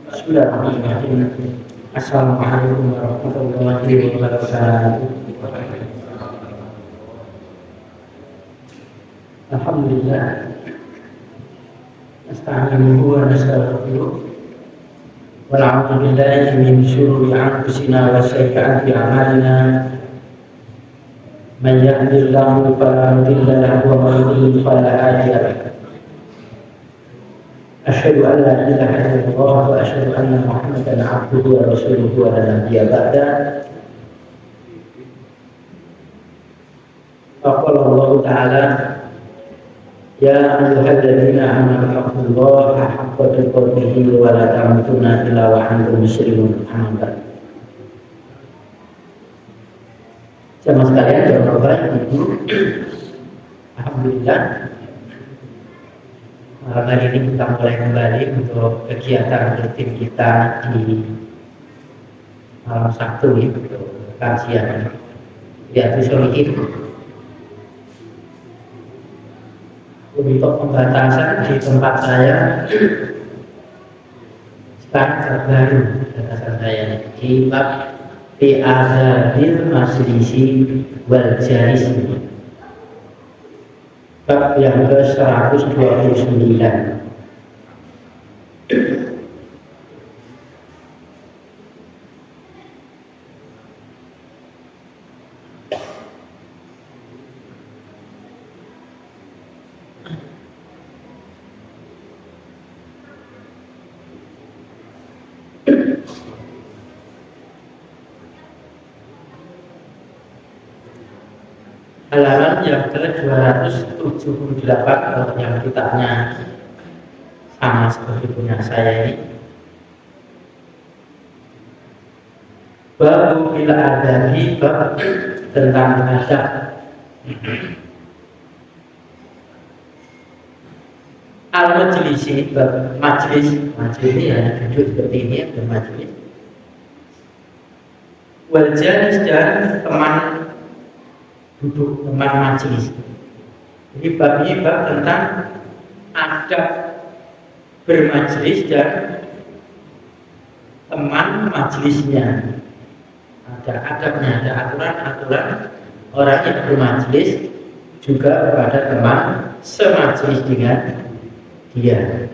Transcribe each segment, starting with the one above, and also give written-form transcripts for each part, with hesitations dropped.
Bismillahirrahmanirrahim. Assalamualaikum warahmatullahi wabarakatuh. Alhamdulillah. Nasta'inuhu wa nastaghfiruh. Wa na'udzu billahi min syururi anfusina wa sayyi'ati a'malina. Man yahdihillahu fala mudilla lahu wa man yudlil fala hadiya lahu. Asyhadu an la ilaha illallah wa asyhadu anna Muhammadan 'abduhu wa rasuluhu wa la nabiyya ba'da. Faqala Allah Ta'ala ya ayyuhalladzina amanu taqullaha haqqa tuqatih wa la tamutunna illa wa antum muslimun. Jemaah sekalian, Bapak Ibu, alhamdulillah malam hari ini kita mulai kembali untuk kegiatan rutin kita di malam Sabtu untuk kajian Riyadhus Shalihin. Untuk pembatasan di tempat saya sekarang terbaru batasan saya di bab fi adabil majlisi wal jalisi. Bab yang ke-129. Halaman yang ke-278 kalau yang kitabnya sama seperti punya saya ini. Bab fil adabi, bab tentang adab. Al-majlisi, bab majlis ini ya, duduk seperti ini ya, bermajlis. Wal jalis, dan teman duduk, teman majelis. Jadi bab ini bab tentang adab bermajelis dan teman majelisnya. Ada adabnya, ada aturan-aturan orang yang bermajelis juga kepada teman semajelis dengan dia.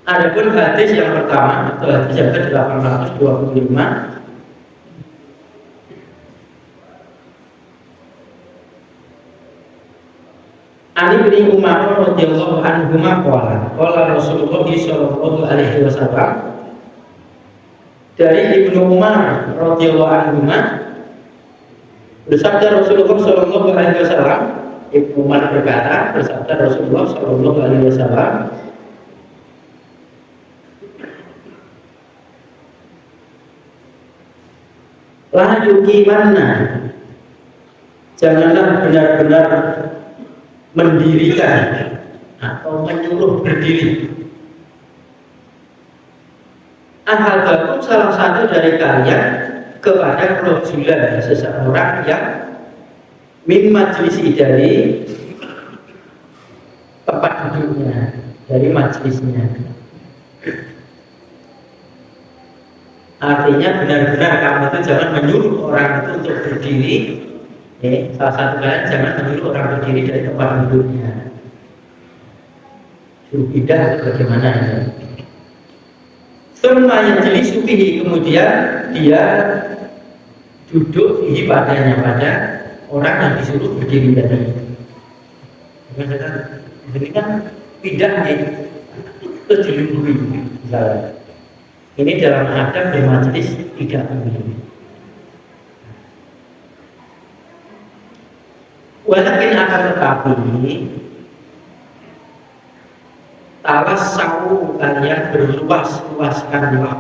Adapun hadis yang pertama atau hadis yang ke-825, Ali bin Umar radhiyallahu anhu qala Rasulullah sallallahu alaihi wasallam. Dari Ibnu Umar radhiyallahu anhu bersabda Rasulullah sallallahu alaihi wasallam. Ibnu Umar berkata, bersabda Rasulullah sallallahu alaihi wasallam, la yuqimanna, janganlah benar-benar mendirikan atau menyuruh berdiri ahadakum, salah satu dari kalian, kepada rajulan, seseorang yang min majlisi, dari tempat duduknya, dari majelisnya. Artinya benar-benar kamu itu jangan menyuruh orang itu untuk berdiri. Salah satu kalian jangan menyuruh orang berdiri dari tempat duduknya. Suruh pindah bagaimana ya? Semua yang jeli sufihi, kemudian dia duduk fihi padanya, pada orang yang disuruh berdiri tadi. Ini kan pindah nih, terus dilungguhi misalnya. Ini dalam adab bermajelis tidak boleh. Walakin akan tetapi talas sawu, kalian berluas-luaskanlah.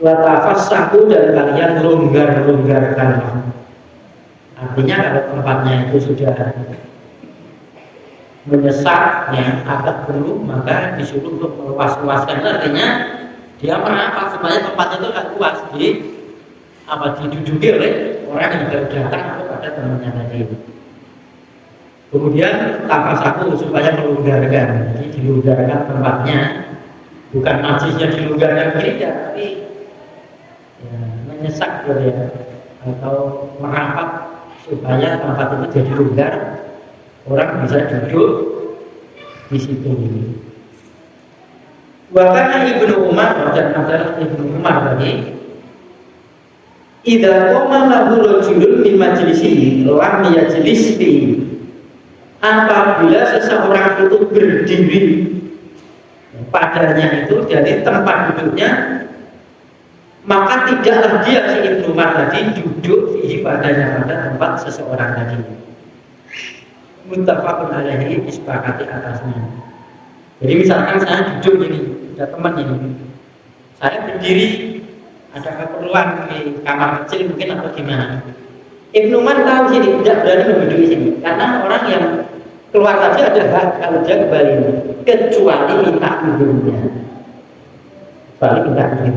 Watafas sawu, dan kalian longgar-longgarkanlah. Artinya kalau tempatnya itu sudah menyesak, ya, agak perlu, maka disuruh untuk meluas-luaskan. Artinya dia mengapa supaya tempatnya itu agak luas, diduduki oleh orang yang baru datang atau pada temannya tadi. Kemudian tafasaku supaya melonggarkan, jadi dilonggarkan tempatnya, bukan majlisnya dilonggarkan tidak, tapi ya, menyesak gitu ya, atau merapat supaya tempat itu jadi longgar, orang bisa duduk di situ. Bahkan Ibnu Umar dan adalah Ibnu Umar tadi, idza qama lahu rajulun min majlisihi lam yajlis fi. Apabila seseorang itu berdiri padanya itu dari tempat duduknya, maka tidaklah dia si Ibnu Umar tadi duduk fihi padanya pada tempat seseorang tadi. Muttafaqun alaihi, disepakati atasnya. Jadi misalkan saya duduk ini, ada teman ini, saya berdiri, ada keperluan di kamar kecil mungkin atau gimana. Ibnu Umar tahu sini tidak berani menduduki sini, karena orang yang keluar tadi ada hak kalau dia kembali, kecuali minta izinnya. Kecuali minta izin.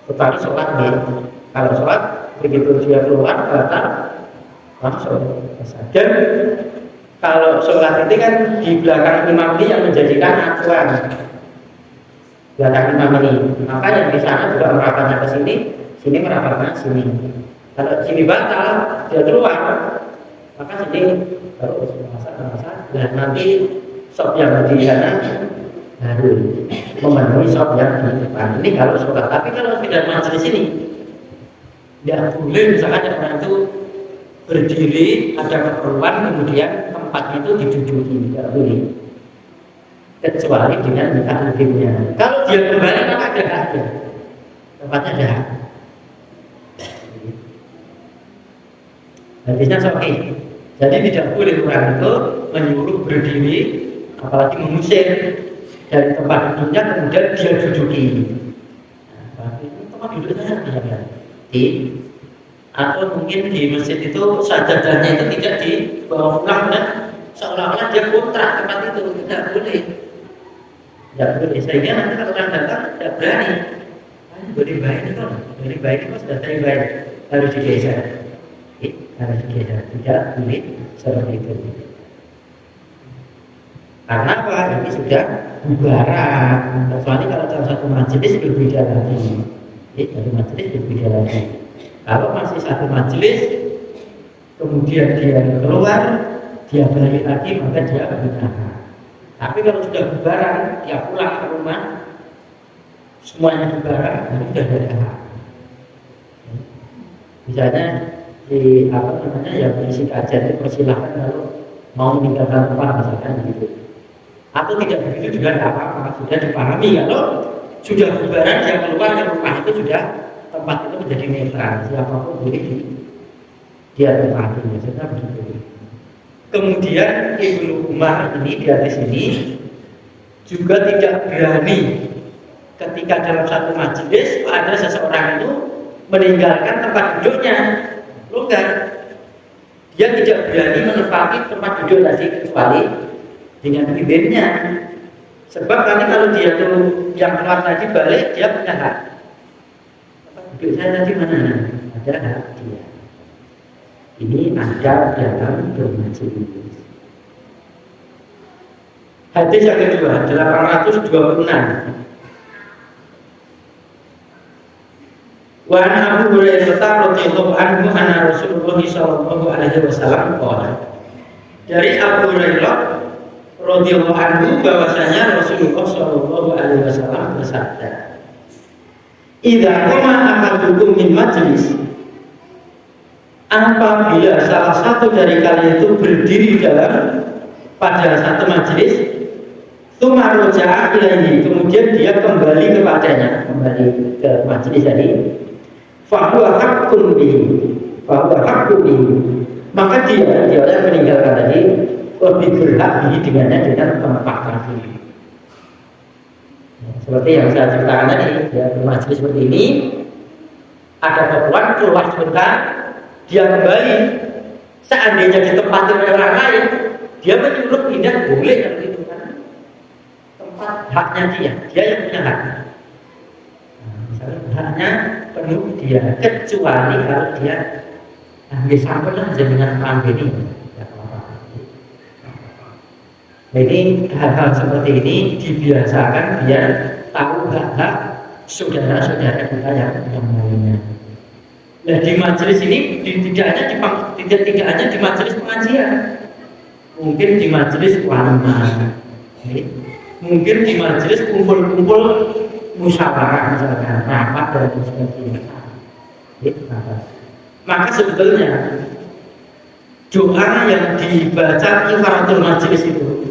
Kecuali sholat nih, kalau sholat begitu dia keluar batal langsung. Dan kalau sholat itu kan di belakang imam ini yang menjadikan acuan. Belakang imam ini, maka yang di sana juga merapatnya ke sini, sini merapatnya sini. Kalau sini batal, dia keluar, maka sini baru masa. Nah nanti sop yang di sana harus memenuhi sop yang di depan. Ini kalau sholat, tapi kalau tidak majelis ini, tidak boleh misalkan orang itu berdiri ada keperluan kemudian tempatnya itu diduduki, tidak boleh. Kecuali dengan minta izinnya. Kalau dia kembali maka ada haknya, tempatnya ada hak. Hadisnya sahih. Jadi tidak boleh orang itu menyuruh berdiri, apalagi mengusir dari tempat duduknya kemudian dia duduki. Nah, tempat duduknya tidak di, atau mungkin di masjid itu sajadahnya itu tidak dibawa pulang dan seolah-olah dia kontrak tempat itu, tidak boleh. Tidak boleh, sehingga nanti kalau orang datang tidak berani. Beri baik itu, beri baik itu sudah terbaik, harus digeser. Harus digeser, tidak boleh seperti itu. Karena apa? Ini sudah bubaran. Kecuali kalau dalam satu majelis berbeda lagi. Dari majelis berbeda lagi. Kalau masih satu majelis, kemudian dia keluar, dia balik lagi, maka dia benar. Tapi kalau sudah bubaran, dia pulang ke rumah, semuanya bubaran, itu sudah ada hak. Misalnya di apa namanya ya berisi kajian itu persilahkan kalau mau meninggalkan tempat misalkan gitu. Atau tidak begitu juga tidak apa-apa, sudah dipahami kalau sudah bubaran dia keluar ke rumah itu sudah tempat itu menjadi netral, siapapun boleh dia tempati, maksudnya begitu. Kemudian Ibnu Umar ini di atas ini juga tidak berani ketika dalam satu majelis ada seseorang itu meninggalkan tempat duduknya longgar, dia tidak berani menempati tempat duduk tadi kecuali dengan izinnya. Sebab nanti kalau dia tuh yang keluar tadi balik, dia punya hak. Tempat duduk saya tadi mana? Ada hak dia. Ini ada dalam bermajelis. Hadis yang kedua 826. Wa an Abu Hurairah radhiyallahu anhu anna Rasulullah sallallahu alaihi wasallam qala. Dari Abu Hurairah radhiyallahu anhu bahwasanya Rasulullah sallallahu alaihi wasallam bersabda, "Idza qama ahadukum min majlis." Apabila salah satu dari kalian itu berdiri pada satu majelis, tumaroja ilahi, kemudian dia kembali kepadanya, kembali ke majelis tadi, fahuwa haqqun bihi, maka dia yang meninggalkan tadi lebih berhak bihi dengannya dengan tempat tadi. Seperti yang saya ceritakan tadi, ya, di majelis seperti ini ada keperluan keluar sebentar, dia kembali. Seandainya ditempati oleh orang lain, dia menyuruh pindah boleh kalau itu kan tempat haknya dia yang punya hak. Misalnya haknya penuh dia, kecuali kalau dia ambil sampel aja dengan pelan ini, ya apa-apa. Ini hal-hal seperti ini dibiasakan biar tahu hak-hak saudara-saudara kita yang lainnya. Nah di majelis ini tidak hanya di majelis pengajian, mungkin di majelis walimah, mungkin di majelis kumpul-kumpul musyawarah misalkan rapat dan sebagainya. Maka sebetulnya doa yang dibaca kifaratul majelis itu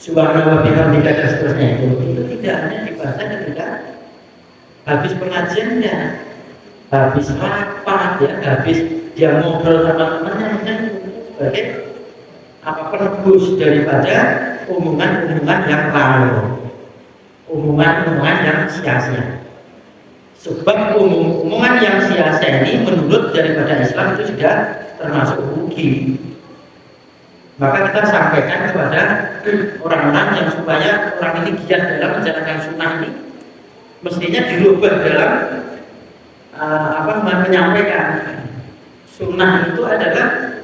subhanallah bihamdika dan seterusnya itu tidak hanya dibaca ketika habis pengajiannya, habis rapat ya, habis dia ngobrol sama temannya sebagai apa penebus daripada omongan-omongan yang lalu, omongan-omongan yang sia-sia. Sebab omongan yang sia-sia ini menurut daripada Islam itu sudah termasuk rugi. Maka kita sampaikan kepada orang-orang yang supaya orang ini giat dalam menjalankan sunnah ini, mestinya dirubah dalam menyampaikan sunnah itu adalah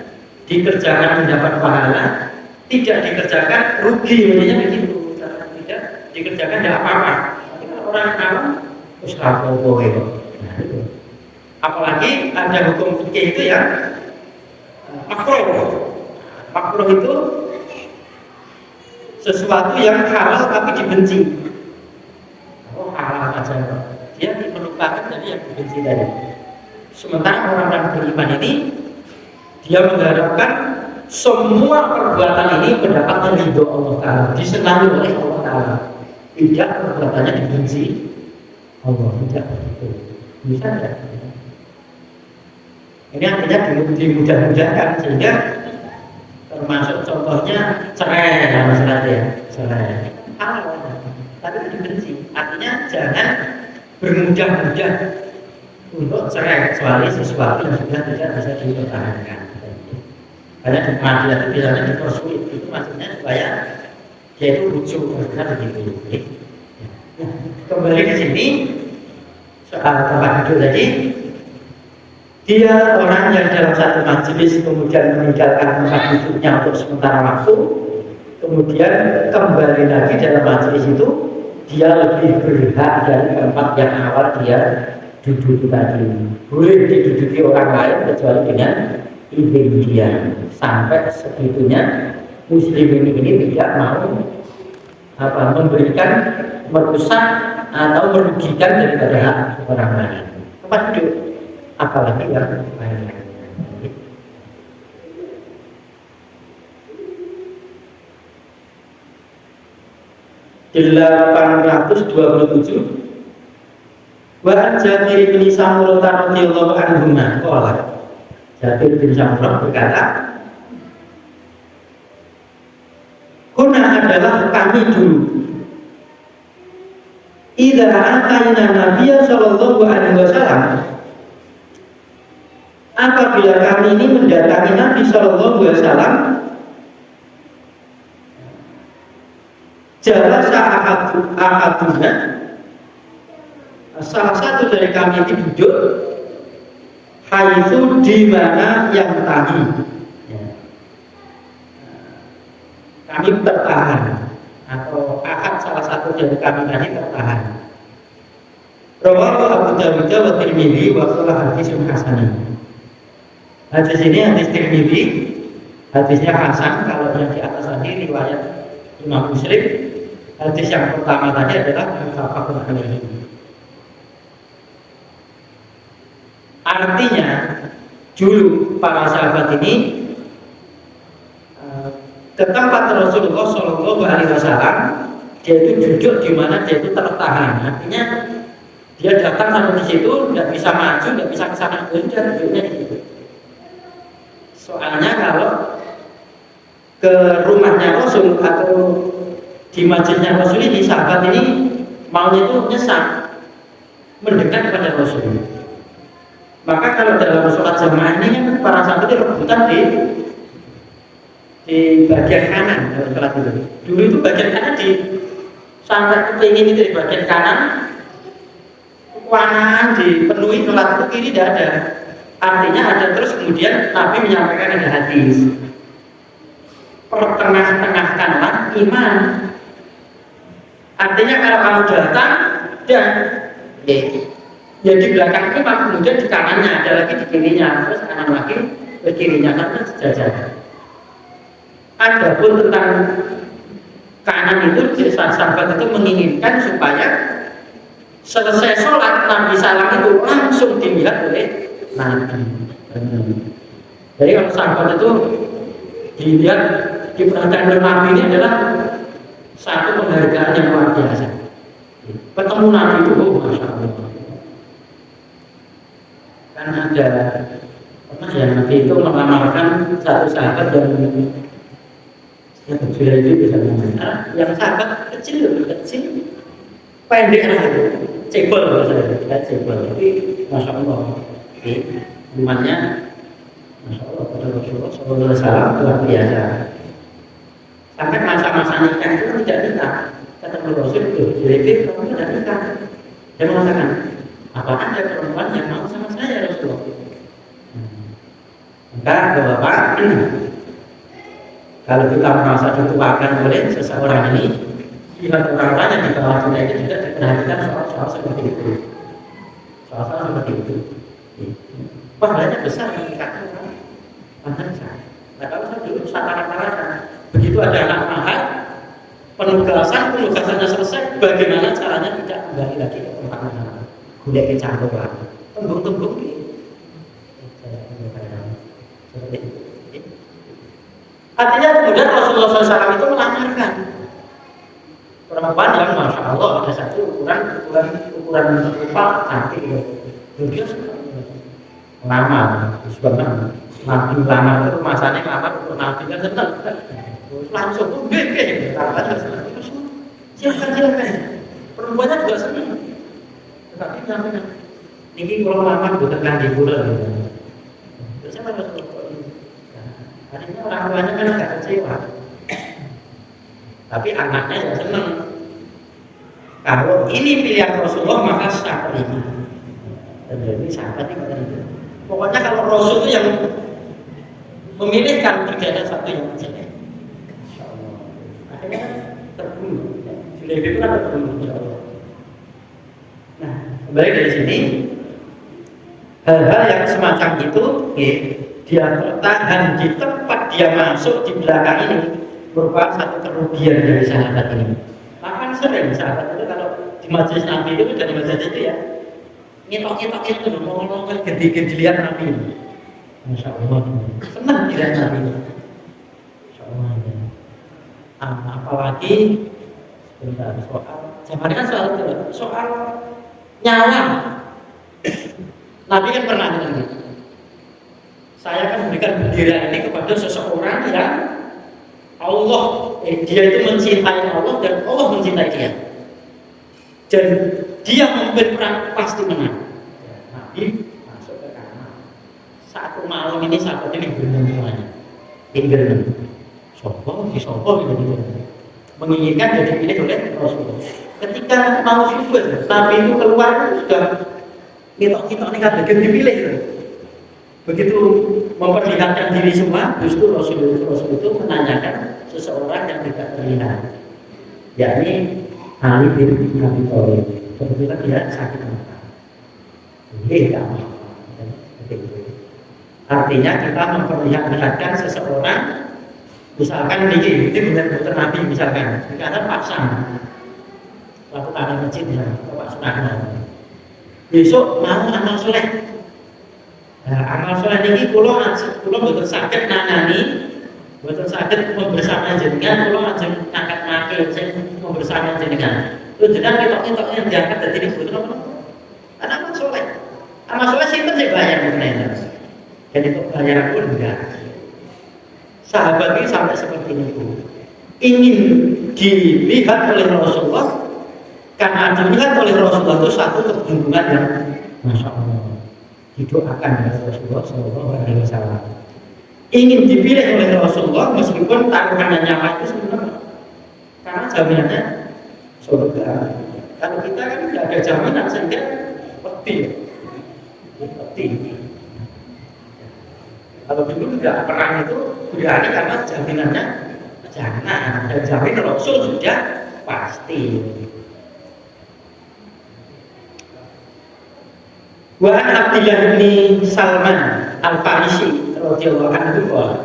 dikerjakan mendapat pahala, tidak dikerjakan rugi, maksudnya begitu. Tidak dikerjakan tidak apa-apa. Orang awam apalagi ada hukum fikih itu yang makruh. Makruh itu sesuatu yang halal tapi dibenci. Oh halal aja, dia melupakan dari yang dibenci tadi. Sementara orang-orang beriman ini dia mengharapkan semua perbuatan ini mendapatkan ridho Allah Ta'ala, disenangi oleh Allah Ta'ala, tidak perbuatannya dibenci Allah, tidak begitu. Bisa tidak? Ini artinya dimudah-mudahkan sehingga termasuk contohnya cerai ya masalahnya, cerai halal tapi dibenci. Artinya jangan bermudah-mudah untuk cerai kecuali sesuatu yang sudah tidak bisa dipertahankan. Karena di pengadilan itu biasanya dipersulit, itu maksudnya supaya dia itu rujuk, maksudnya begitu. Kembali ke sini soal tempat duduk tadi. Dia orang yang dalam satu majelis kemudian meninggalkan tempat duduknya untuk sementara waktu, kemudian kembali lagi dalam majelis itu, dia lebih berhak dari tempat yang awal dia duduk tadi. Boleh diduduki orang lain kecuali dengan izin dia. Sampai segitunya muslim ini tidak mau memberikan, merusak atau merugikan daripada hak orang lain. Tempat duduk apalagi yang lain-lain. 827 wa Jabir bin Samurah radhiyallahu anhu qala Jabir bin Samurah berkata, kuna adalah kami dulu idza atayna Nabiya sallallahu alaihi wasallam, apabila kami ini mendatangi Nabi sallallahu alaihi wasallam, jalasa ahaduna, salah satu dari kami itu duduk haitsu di mana yang tadi kami tertahan, atau ahad salah satu dari kami tadi tertahan. Rawahu Abu Dawud wa Tirmidzi wa qala hadisun hasan. Hadis ini hadis Tirmidzi, hadisnya hasan. Kalau yang di atas tadi riwayat Imam Muslim, hadis yang pertama tadi adalah muttafaqun alaihi. Artinya dulu para sahabat ini ke tempat Rasulullah Shallallahu Alaihi Wasallam, dia itu duduk di mana dia itu tertahan. Artinya dia datang sampai di situ, tidak bisa maju, tidak bisa ke sana, dia duduknya di situ. Soalnya kalau ke rumahnya Rasul atau di masjidnya Rasul ini, sahabat ini maunya itu nyesat mendekat kepada Rasul. Maka kalau dalam sholat jamaah ini kan para sahabat itu rebutan di bagian kanan dalam sholat itu. Dulu itu bagian kanan di sampai kepingin itu di bagian kanan, dipenuhi sholat itu kiri tidak ada. Artinya ada terus kemudian Nabi menyampaikan ada hadis. pertengah-tengahkanlah iman. Artinya kalau kamu datang dan ya di belakang itu kemudian di kanannya ada lagi di kirinya, terus kanan lagi ke kirinya kan sejajar. Adapun tentang kanan itu sahabat itu menginginkan supaya selesai sholat Nabi salam itu langsung dilihat oleh Nabi. Jadi kalau sahabat itu dilihat diperhatikan oleh Nabi ini adalah satu penghargaan yang luar biasa. Ketemu Nabi itu, masya Allah. Kan ada pernah ya Nabi itu mengamalkan satu sahabat yang sudah itu bisa mengenal, yang sahabat kecil, pendek lah, cebol maksudnya, cebol. Tapi masya Allah, imannya masya Allah pada Rasulullah SAW luar biasa. Sampai masa-masa nikah itu tidak nikah, kata Rasul itu, jadi kamu tidak nikah. Dia mengatakan, apa ada perempuan yang mau sama saya Rasulullah? Maka Bapak, kalau kita merasa dituakan oleh seseorang ini, lihat orang lain yang di bawah kita itu juga diperhatikan soal seperti itu, soal seperti itu. Pahalanya besar meningkatkan orang, pahalanya besar. Nah kalau saya dulu saran-saran, begitu ada anak mahal, penugasannya selesai, bagaimana caranya tidak kembali lagi ke tempat mana? Tidak kecampur lagi, tembung-tembung gitu. Artinya kemudian Rasulullah SAW itu melancarkan perempuan yang masya Allah ada satu ukuran rupa cantik, dia suka lama, sebabnya Nabi lama itu masanya lama untuk Nabi kan senang, langsung silakan perempuannya juga senang, tetapi namanya ini kalau lama bukan di bulan, biasanya Rasulullah. Akhirnya orang tuanya kan agak kecewa, tapi anaknya ya senang. Kalau ini pilihan Rasulullah maka saya terima. Jadi sahabat ini pokoknya kalau Rasul itu yang memilihkan tidak ada satu yang jelek. Insyaallah. Akhirnya terbunuh. Sudah itu kan terbunuh. Insyaallah. Nah, kembali dari sini hal-hal yang semacam itu, dia bertahan di tempat dia masuk di belakang ini merupakan satu kerugian dari sahabat ini. Maka sering sahabat itu kalau di majelis Nabi itu dari majelis itu ya nyetok itu ngomong gede-gede lihat Nabi. Masya Allah, senang dilihat Nabi. Masya Allah. Apalagi sebentar zaman kan soal nyawa. Nabi kan pernah bilang, saya akan memberikan bendera ini kepada seseorang yang dia itu mencintai Allah dan Allah mencintai dia. Dan dia memimpin perang pasti menang. Nabi masuk ke kamar. Satu malam ini sahabat ini berenang semuanya. Berenang. Sopo gitu. Menginginkan jadi pilih oleh Rasulullah. Ketika mau subuh, Nabi itu keluar sudah kita ini kan dipilih. Begitu memperlihatkan diri semua, justru Rasul itu menanyakan seseorang yang tidak terlihat, yakni Ali bin Abi Thalib. Kebetulan dia sakit mata. Artinya kita memperlihatkan seseorang, misalkan ini benar-benar Nabi misalkan, dikatakan pasang waktu tanah masjid ya, Pak Sunahna. Besok mau amal soleh. Amal soleh ini kalau betul sakit nangani, betul sakit membersama jenengan, kalau ajeng ngangkat maki, membersama jenengan. Itu jenengan ketok yang diangkat dari ini betul apa? Karena amal soleh sih kan saya bayar mengenai. Dan itu bayaran pun enggak. Sahabat ini sampai seperti itu, ingin dilihat oleh Rasulullah, karena dilihat oleh Rasulullah itu satu kebungungan yang masya Allah. Didoakan oleh Rasulullah SAW. Ingin dipilih oleh Rasulullah meskipun taruhannya nyawa itu sebenarnya karena jaminannya surga. Kalau kita kan tidak ada jaminan sehingga peti. Kalau dulu tidak perang itu berani karena jaminannya jangan, dan jamin Rasul sudah pasti. Wa an Abdillah bin Salman Al-Farisi radhiyallahu anhu qala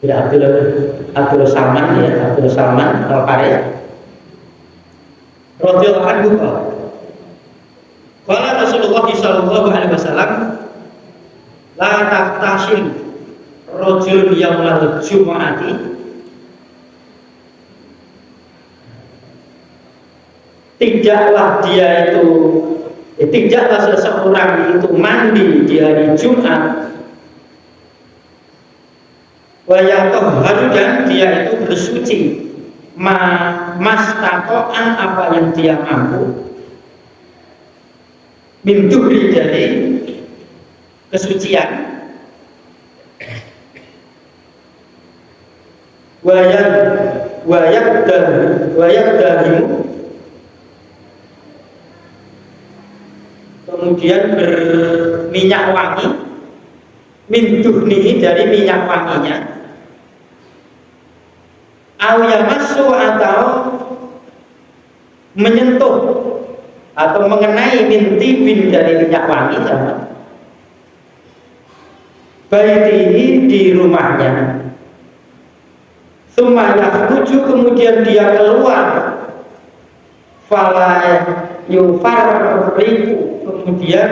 ya Abdul Salman Al-Farisi radhiyallahu anhu qala Rasulullah sallallahu alaihi wasallam la taqtasil rajul yaumal jumu'ati tidaklah seseorang itu mandi di hari Jumat wa yatahharu dan dia itu bersuci mastaqo'an apa yang dia mampu min duhri dari kesucian wayabdahimu kemudian berminyak wangi min duhnihi dari minyak wanginya au yamassu atau menyentuh atau mengenai min tibin dari minyak wangi sama baitihi di rumahnya summa yakhruju kemudian dia keluar fala yufarriqu kemudian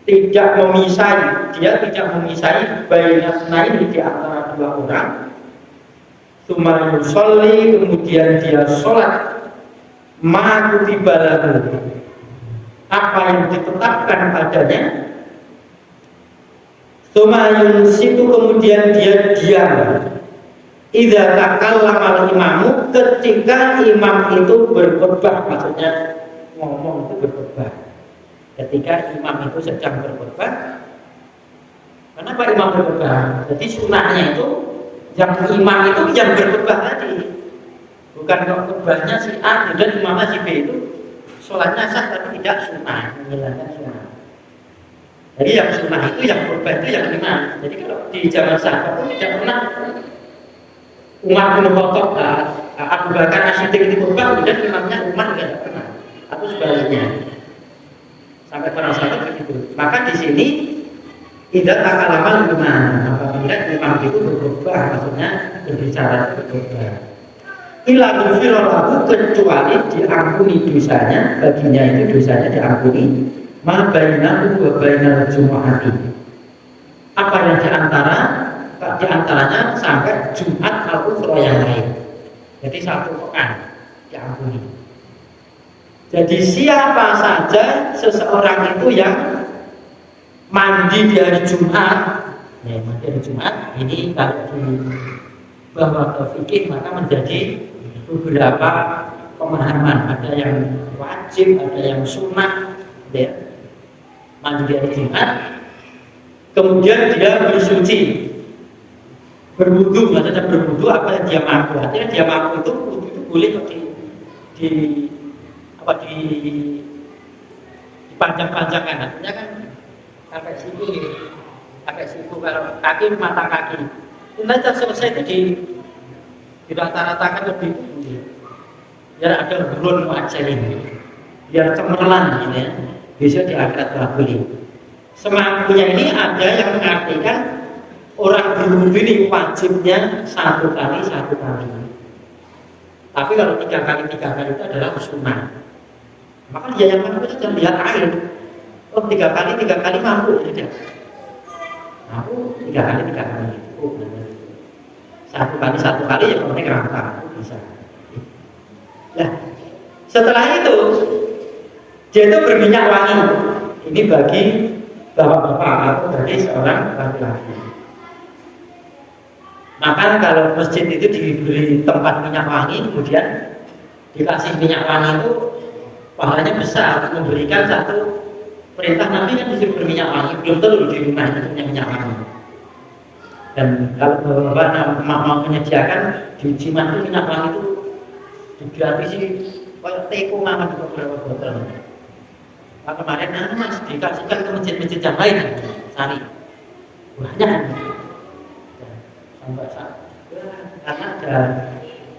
dia tidak memisai bainasnaini di antara dua orang summa yusolli kemudian dia sholat ma kutiba lahu apa yang ditetapkan padanya summa yunsitu kemudian dia diam idza takallama al-imamu ketika imam itu berkhutbah maksudnya ngomong itu berkhutbah ketika imam itu sedang berkhutbah. Kenapa imam berkhutbah? Jadi sunahnya itu yang imam itu yang berkhutbah tadi bukan khutbahnya si A dan imamnya si B itu sholatnya sah tapi tidak sunnah menghilangkan sunnah. Jadi yang sunnah itu yang khutbah itu yang imam. Jadi kalau di zaman sahabat itu tidak pernah Umar bin Khattab, Abu Bakar As-Siddiq di khutbah kemudian imamnya Umar tidak pernah atau sebaliknya sampai para sahabat begitu. Maka di sini tidak takalaman imam apabila imam itu berkhutbah maksudnya berbicara berkhutbah ila ghufirallahu kecuali diampuni dosanya baginya itu dosanya diampuni ma bainahu wa bainal jumu'ati apa yang diantaranya sampai Jumat al-Ukhra yang lain. Jadi satu pekan diampuni. Jadi siapa saja seseorang itu yang mandi di hari Jumat, ya mandi hari Jumat ini kalau di bahwa fikih maka menjadi beberapa pemahaman. Ada yang wajib, ada yang sunnah, ya mandi di hari Jumat. Kemudian dia bersuci. Berwudu, maksudnya berwudu apa yang dia mampu. Artinya dia mampu itu wudu itu boleh dipanjang-panjangkan. Artinya kan sampai siku kalau kaki mata kaki. Nanti selesai itu di rata-ratakan lebih tinggi. Biar ada burun wajah ini, biar cemerlang gitu ya. Bisa di akhirat boleh. Semampunya ini ada yang mengartikan orang berwudu ini wajibnya satu kali. Tapi kalau 3 kali itu adalah sunnah. Maka dia yang mampu saja lihat air. Oh 3 kali mampu saja. Mampu 3 kali. Oh, satu kali yang penting rata bisa. Nah, setelah itu dia itu berminyak wangi. Ini bagi bapak-bapak atau bagi seorang laki-laki. Maka kalau masjid itu diberi tempat minyak wangi, kemudian dikasih minyak wangi itu pahalanya besar. Memberikan satu perintah Nabi kan disuruh berminyak wangi, belum tentu di rumah itu punya minyak wangi. Dan kalau bapak mau menyediakan di Jimat itu minyak wangi itu digratisi kayak teko makan di beberapa botol. Pak kemarin mas dikasihkan ke masjid-masjid yang lain cari banyak sampai saat karena ada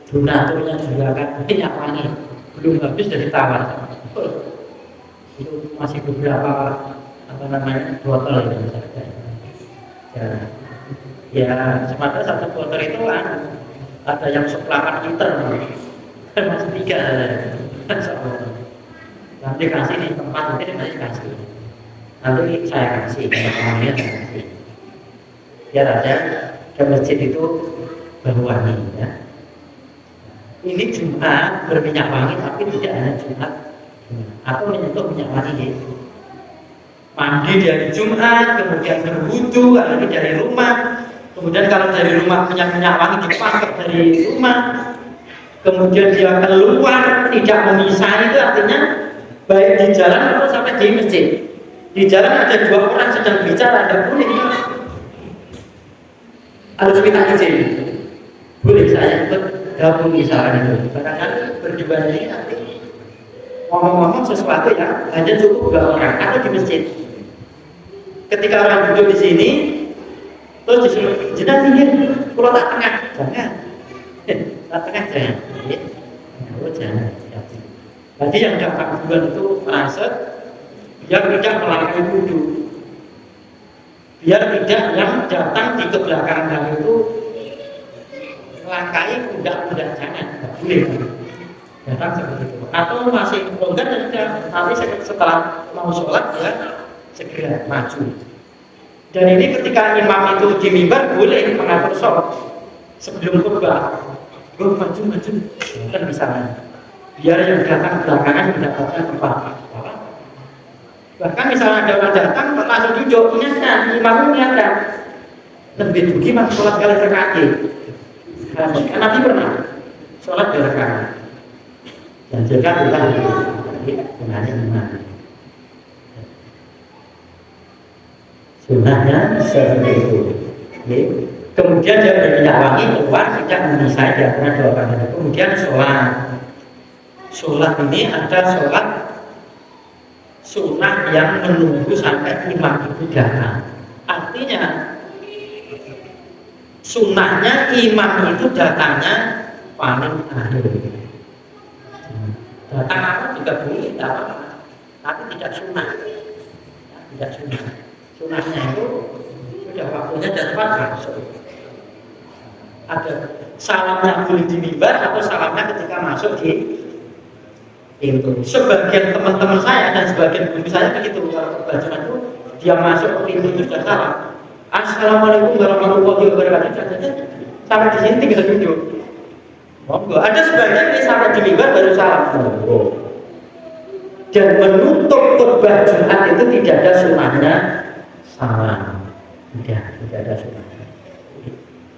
donaturnya juga kan minyak wangi belum habis dari tawar itu masih beberapa apa namanya botol itu ya semata satu botol itu kan ada yang 8 liter kan masih 3 nanti kasih di tempat nanti masih kasih nanti saya kasih namanya saya kasih biar ada ke masjid itu bau wangi ya. Ini Jumat berminyak wangi tapi tidak hanya Jumat atau menyentuh minyak wangi ya. Mandi dari Jumat kemudian berwudu lagi dari rumah kemudian kalau dari rumah punya minyak wangi dipakai dari rumah kemudian dia keluar tidak memisah itu artinya baik di jalan atau sampai di masjid di jalan ada 2 orang sedang bicara ada boleh harus minta izin boleh saya ikut gabung misalnya itu barangkali berdua ini nanti ngomong-ngomong sesuatu yang hanya cukup 2 orang atau di masjid ketika orang duduk di sini terus disuruh jenang pinggir pulau tak tengah jangan tak tengah jangan jangan jadi yang datang duluan itu merasa biar tidak melakukan wudu biar tidak yang datang di kebelakang itu melangkai pundak-pundak jangan boleh datang seperti itu atau masih longgar dan tapi setelah mau sholat ya segera maju dan ini ketika imam itu di mimbar boleh mengatur sholat sebelum khutbah maju kan bisa biar yang datang belakangan mendapatkan tempat bahkan misalnya ada orang datang langsung duduk ingatkan imam ingatkan lebih tinggi mas sholat kali terkaki kan nanti pernah sholat berkali dan juga kita gunanya gimana sunahnya seperti itu ya. Kemudian dia berminyak wangi keluar tidak memisah dia karena 2 orang itu kemudian sholat ini ada sholat sunnah yang menunggu sampai imam itu datang artinya sunnahnya imam itu datangnya paling akhir datang apa juga boleh tapi tidak sunnah tidak sunnah sunnahnya itu sudah waktunya dan tepat masuk ada salamnya boleh di mimbar atau salamnya ketika masuk di pintu sebagian teman-teman saya dan sebagian guru saya begitu kalau kebajuan itu dia masuk ke pintu itu sudah salam assalamualaikum warahmatullahi wabarakatuh sampai di sini tinggal duduk monggo ada sebagian ini sampai di mimbar baru salam dan menutup khutbah Jumat itu tidak ada sunnahnya salam tidak ada sunnahnya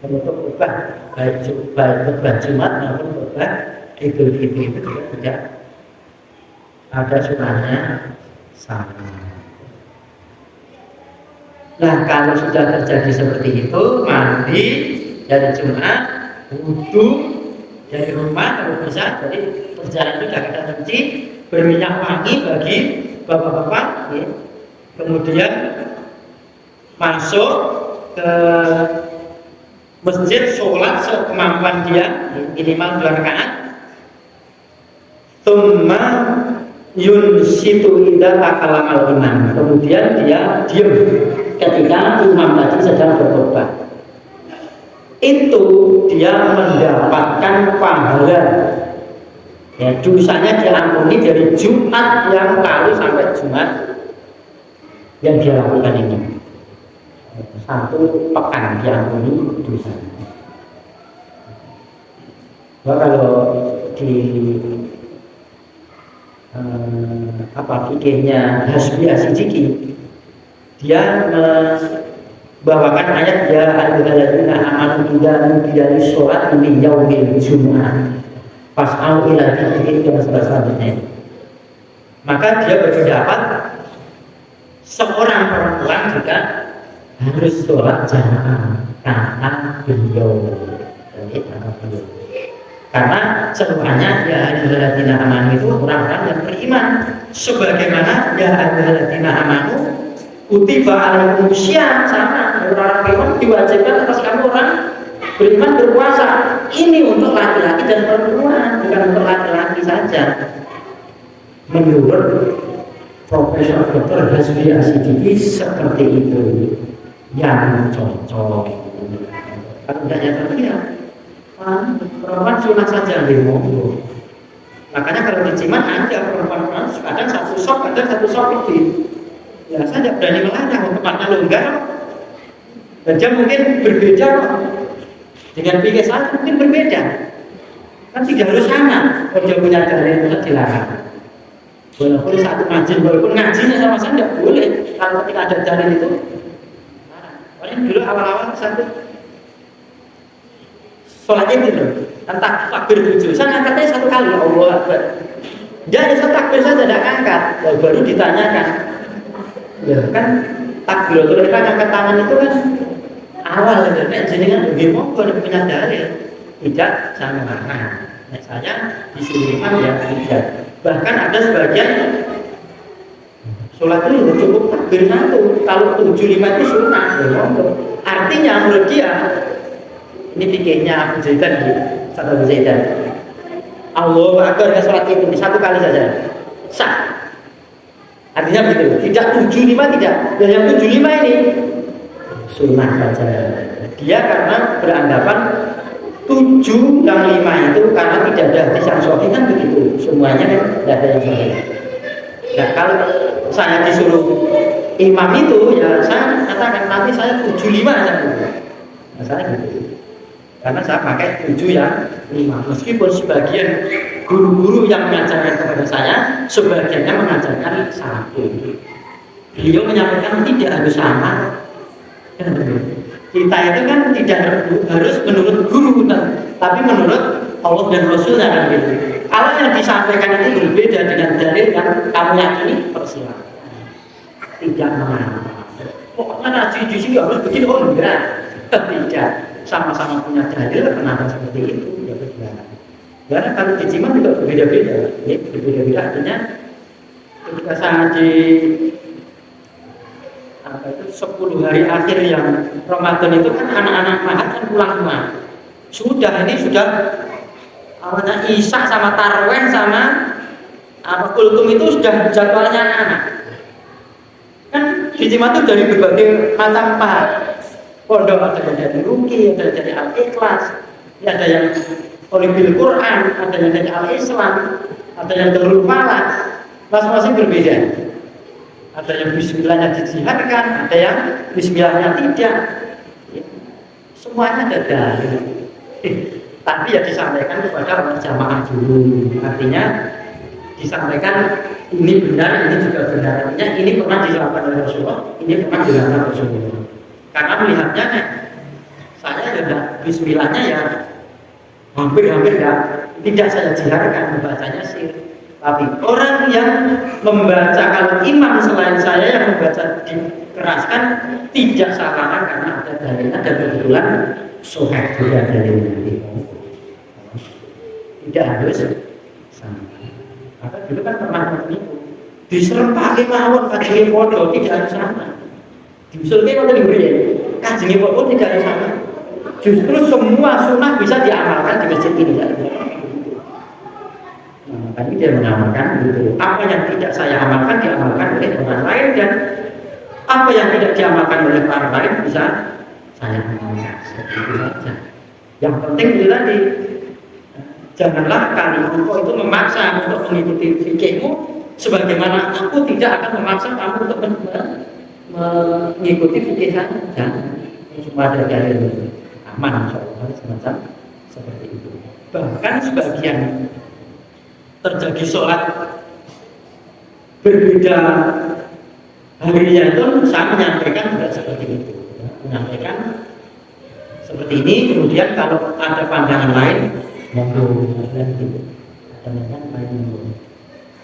menutup khutbah baik khutbah Jumat maupun khutbah Idul Fitri itu juga tidak ada sunnahnya salam. Nah kalau sudah terjadi seperti itu mandi dari Jumat wudu dari rumah kalau bisa jadi perjalanan sudah kita cuci berminyak wangi bagi bapak-bapak ya. Kemudian masuk ke masjid sholat sekemampuan dia minimal 2 rakaat thumma yunsitu idza takallama al-imam kemudian dia diam ketika imam tadi sedang berkhutbah itu dia mendapatkan pahala ya dosanya diampuni dari Jumat yang lalu sampai Jumat yang dia lakukan ini 1 pekan diampuni dosanya. Kalau di fikihnya Hasbi As-Siddiqi dia membawakan ayat ya ayyuhalladzina amanu idza nudiya lis-sholati min yaumil jumu'ah fas'au ila dzikri dan selanjutnya. Maka dia berpendapat seorang perempuan juga harus sholat jamaah karena beliau karena semuanya ya ayyuhalladzina amanu itu orang-orang yang beriman sebagaimana ya ayyuhalladzina amanu kutiba alaikumusiyam, sama orang beriman diwajibkan atas kamu orang beriman berpuasa. Ini untuk laki-laki dan perempuan, bukan untuk laki-laki saja. Menurut Profesor Dr. Hasbi Asidiki seperti itu yang cocok. Kalau tidak nyata ya perempuan sunat saja di monggo. Makanya kalau di Ciman ada perempuan kadang satu sok, kadang satu sok itu. Ya saya tidak berani melarang, tempatnya longgar. Dan dia mungkin berbeda dengan pikir saya mungkin berbeda. Kan tidak harus sama. Kalau dia punya dalil tetap dilarang. Walaupun satu majlis, walaupun ngajinya sama saya tidak boleh. Kalau ketika ada dalil itu, paling dulu awal-awal satu sholat itu loh, entah takbir 7, saya angkatnya satu kali, Allah Akbar. Dia hanya satu takbir saja tidak angkat, baru ditanyakan. Ya kan takbiratul ihram angkat tangan itu kan awal ya, jadi kan bagaimana punya dalil tidak saya melarang. Nah, saya disuruh imam ya tidak. Bahkan ada sebagian sholat itu cukup takbir satu, kalau 75 itu sunnah. Artinya menurut dia ini fikihnya Abu Zaidan, Ustaz Abu Zaidan. Allahu Akbar ke sholat itu satu kali saja sah. Artinya begitu, tidak 75 tidak. Dan yang 75 ini sunnah saja. Dia karena beranggapan 7 dan 5 itu karena tidak ada hadis yang sahih kan begitu. Semuanya kan tidak ada yang sahih. Nah kalau saya disuruh imam itu ya saya katakan nanti saya 75 aja. Nah saya gitu. Karena saya pakai 7 yang 5. Meskipun sebagian guru-guru yang mengajarkan kepada saya, sebagiannya mengajarkan 1. Beliau menyampaikan tidak harus sama. Kita itu kan tidak harus menurut guru, tapi menurut Allah dan Rasulnya kan gitu. Kalau yang disampaikan itu berbeda dengan dalil yang kamu yakini, persilakan. Tidak mengalah. Pokoknya ngaji di sini harus begini, oh enggak. Tidak. Sama-sama punya dalil, kenapa seperti itu? Ya berbeda. Karena kalau di Ciman juga berbeda-beda. Ya, berbeda-beda artinya ketika saya di 10 hari akhir yang Ramadan itu kan anak-anak mahat kan pulang rumah. Sudah awalnya Isya sama Tarweh sama Kultum itu sudah jadwalnya anak-anak. Kan di Ciman itu dari berbagai macam pahat. Pondok ada yang dari Ruki, ada yang dari Al-Ikhlas, ada yang Olibil Quran, ada yang dari Al-Islam, ada yang Darul Falak, masing-masing berbeda. Ada yang bismillahnya dijihadkan, ada yang bismillahnya tidak. Ya, semuanya ada dalil. Tapi ya disampaikan kepada orang jamaah dulu. Artinya disampaikan ini benar, ini juga benar. Artinya ini pernah dilakukan oleh Rasulullah, ini pernah dilakukan oleh Rasulullah. Karena melihatnya saya juga bismillahnya ya hampir-hampir tidak saya jihadkan, membacanya sir. Tapi orang yang membaca, kalau imam selain saya yang membaca dikeraskan, tidak salah karena ada dalilnya dan kebetulan sahih juga dalilnya. Tidak harus sama. Maka dulu kan pernah itu diserempaki mawon kajian podo tidak harus sama. Diusulkan kalau diberi kajian podo tidak harus sama. Justru semua sunnah bisa diamalkan di masjid ini. Tadi dia mengamalkan gitu. Apa yang tidak saya amalkan diamalkan oleh orang lain, dan apa yang tidak diamalkan oleh orang lain bisa saya amalkan. Seperti itu saja. Yang penting itu tadi, janganlah kalian itu memaksa untuk mengikuti fikihmu, sebagaimana aku tidak akan memaksa kamu untuk mengikuti fikih saya. Jangan. Semua ada dalil aman, insyaallah semacam seperti itu. Bahkan sebagian terjadi sholat berbeda harinya itu saya menyampaikan juga seperti itu, menyampaikan seperti ini. Kemudian kalau ada pandangan lain monggo, dan gitu ada pandangan lain monggo.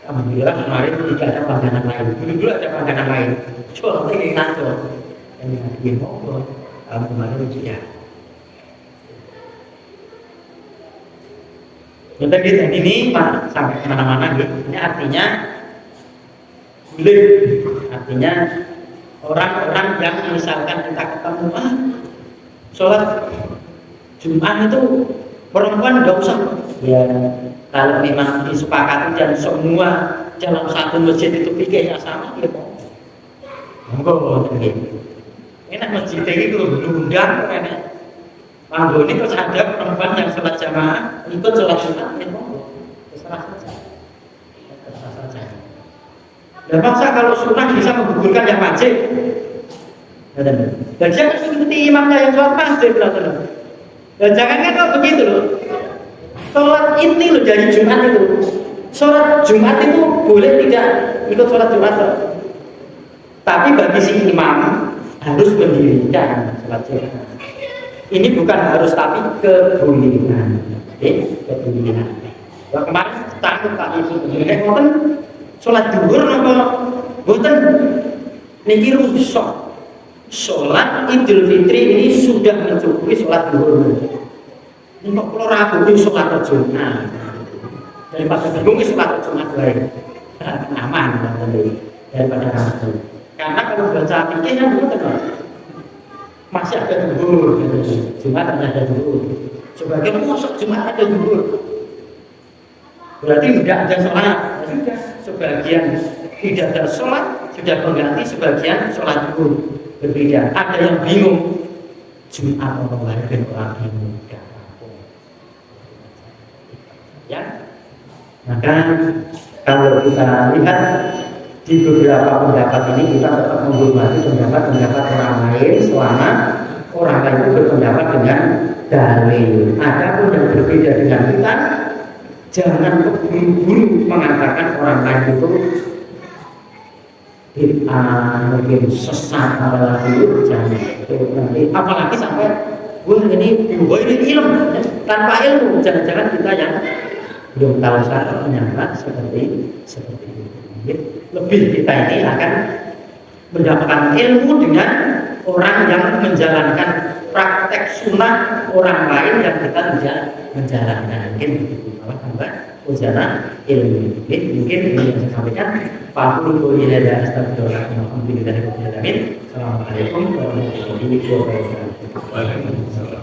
Alhamdulillah kemarin tidak ada pandangan lain, dulu ada pandangan lain, coba ini ngaco ini monggo kemarin ya. Jadi ini Pak sampai kemana-mana gitu. Ini artinya boleh. Artinya orang-orang yang misalkan kita ketemu sholat Jumat itu perempuan nggak usah. Ya kalau memang disepakati dan semua dalam satu masjid itu fikihnya sama, ya monggo. Enak masjid ini kalau diundang enak. Manggo ini terus ada perempuan yang sholat jamaah ikut sholat Jumat, ya monggo. Terserah saja. Dan masa kalau sunnah bisa menggugurkan yang wajib. Dan jangan mengikuti imamnya yang sholat wajib. Dan jangan kalau begitu loh. Sholat inti loh dari Jumat itu. Sholat Jumat itu boleh tidak ikut sholat Jumat loh. Tapi bagi si imam harus mendirikan sholat Jumat. Ini bukan harus tapi kebolehan. Kebolehan. Wah kemarin takut tak ibu. Ngoten sholat duhur apa boten niki rusak. Sholat Idul Fitri ini sudah mencukupi sholat duhur. Ini kok kalau ragu itu sholat Jumat daripada bingung sholat Jumat lain aman daripada ragu. Karena kalau baca fikih kan betul masih ada duhur, Jumat ada duhur. Sebagian masuk Jumat ada duhur. Berarti tidak ada sholat. Sudah sebagian tidak ada sholat sudah mengganti sebagian sholat duhur berbeda. Ada yang bingung Jumat orang lain dan orang bingung. Ya, maka kalau kita lihat di beberapa pendapat ini kita tetap menghormati pendapat orang lain selama orang lain itu berpendapat dengan dalil. Adapun yang berbeda dengan kita, jangan keburu-buru mengatakan orang lain itu mungkin sesat apalagi jangan. Apalagi sampai ini ilmu tanpa ilmu, jangan-jangan kita yang belum tahu cara menyangka seperti ini. Lebih kita ini akan mendapatkan ilmu dengan orang yang menjalankan praktek sunnah orang lain yang kita tidak menjalankan. Mungkin begitu malah tambah ujian ilmu. Mungkin ini yang saya sampaikan. Faqulu qawli hadza astaghfirullah wa atubu ilaih. Assalamualaikum warahmatullahi wabarakatuh.